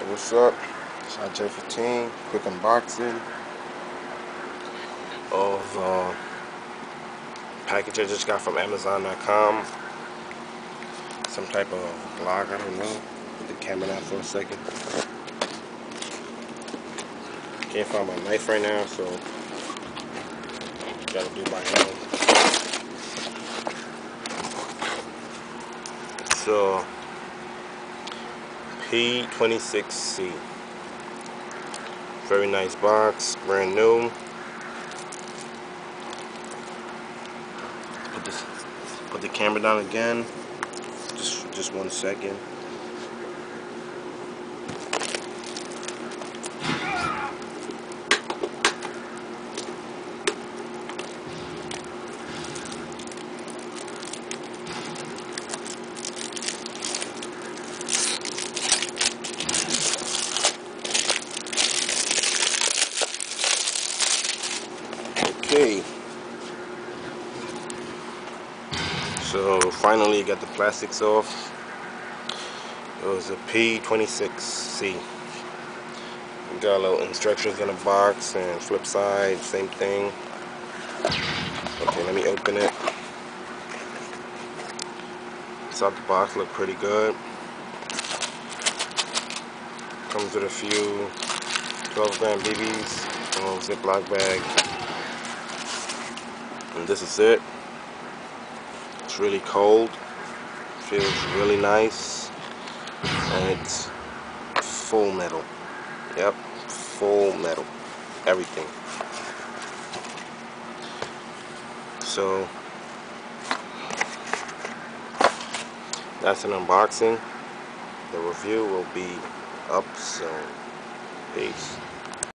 What's up? It's J15. Quick unboxing of package I just got from Amazon.com. Some type of glock, I don't know. Put the camera down for a second. Can't find my knife right now, so gotta do by hand. So p26c. Very nice box, brand new. Put the camera down again. Just 1 second. Okay. So finally got the plastics off. It was a p26c. Got a little instructions in the box, and flip side, same thing. Okay, let me open it. It's out the box, look pretty good. Comes with a few 12-gram BBs, a little Ziploc bag. And this is it. It's really cold. Feels really nice. And it's full metal. Yep, full metal. Everything. So that's an unboxing. The review will be up soon. Peace.